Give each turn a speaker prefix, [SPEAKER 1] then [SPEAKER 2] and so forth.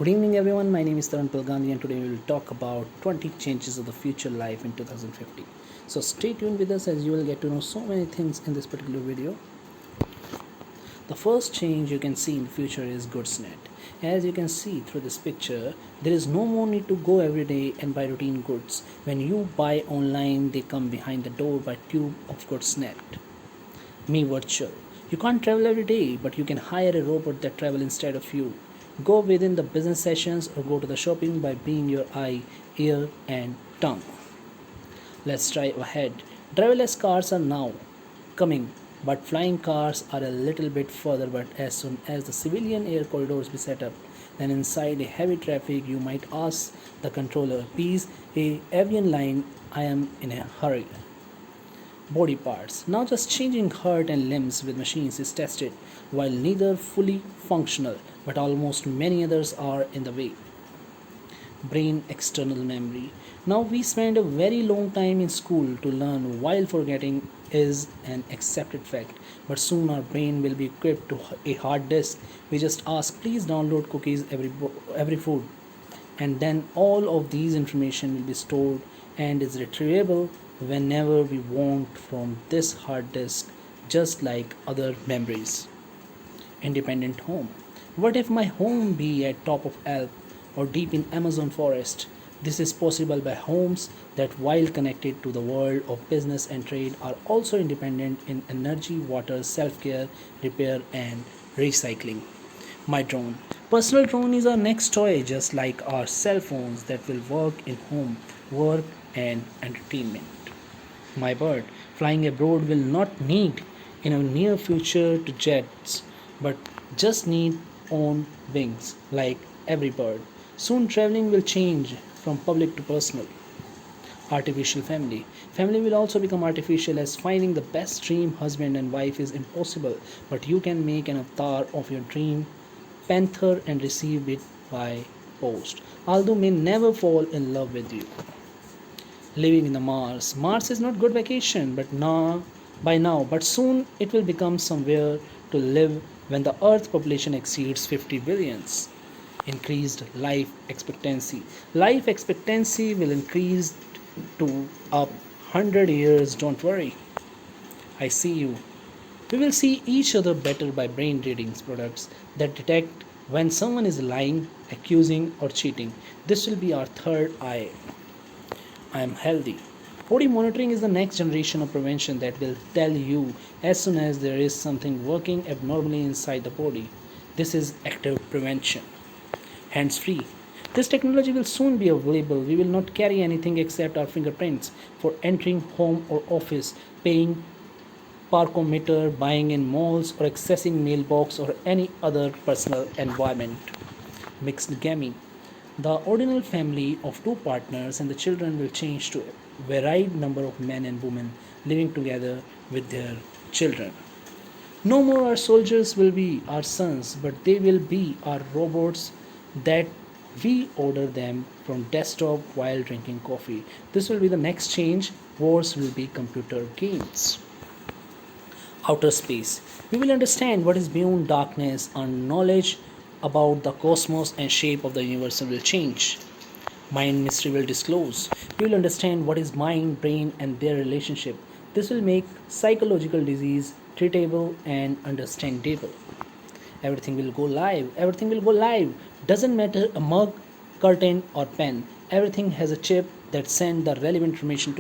[SPEAKER 1] Good evening, everyone. My name is Taran Gandhi, and today we will talk about 20 changes of the future life in 2050. So, stay tuned with us as you will get to know so many things in this particular video. The first change you can see in the future is GoodsNet. As you can see through this picture, there is no more need to go every day and buy routine goods. When you buy online, they come behind the door by tube of GoodsNet. Me Virtual. You can't travel every day, but you can hire a robot that travel instead of you. Go within the business sessions or go to the shopping by being your eye, ear and tongue. Let's drive ahead. Driverless cars are now coming, but flying cars are a little bit further. But as soon as the civilian air corridors be set up, then inside a heavy traffic you might ask the controller, please, a avian line, I am in a hurry. Body parts. Now just changing heart and limbs with machines is tested, while neither fully functional, but almost many others are in the way. Brain external memory. Now we spend a very long time in school to learn while forgetting is an accepted fact, but soon our brain will be equipped to a hard disk. We just ask please download cookies every food, and then all of these information will be stored and is retrievable whenever we want from this hard disk, just like other memories. Independent home. What if my home be at top of Alp or deep in Amazon forest? This is possible by homes that, while connected to the world of business and trade, are also independent in energy, water, self-care, repair and recycling. My drone. Personal drone is our next toy, just like our cell phones that will work in home, work and entertainment. My bird. Flying abroad will not need in a near future to jets, but just need own wings like every bird. Soon traveling will change from public to personal. Artificial family. Family will also become artificial, as finding the best dream husband and wife is impossible, but you can make an avatar of your dream panther and receive it by post, although may never fall in love with you. Living in the Mars. Mars is not good vacation, but by now, but soon it will become somewhere to live when the Earth population exceeds 50 billions. Increased life expectancy. Life expectancy will increase to up 100 years. Don't worry. I see you. We will see each other better by brain reading products that detect when someone is lying, accusing, or cheating. This will be our third eye. I am healthy. Body monitoring is the next generation of prevention that will tell you as soon as there is something working abnormally inside the body. This is active prevention. Hands free. This technology will soon be available. We will not carry anything except our fingerprints for entering home or office, paying parkometer, buying in malls, or accessing mailbox or any other personal environment. Mixed gaming. The ordinal family of two partners and the children will change to a varied number of men and women living together with their children. No more our soldiers will be our sons, but they will be our robots that we order them from desktop while drinking coffee. This will be the next change. Wars will be computer games. Outer space. We will understand what is beyond darkness, and knowledge about the cosmos and shape of the universe will change. Mind mystery will disclose. We will understand what is mind, brain, and their relationship. This will make psychological disease treatable and understandable. Everything will go live. Everything will go live. Doesn't matter a mug, curtain, or pen. Everything has a chip that sends the relevant information to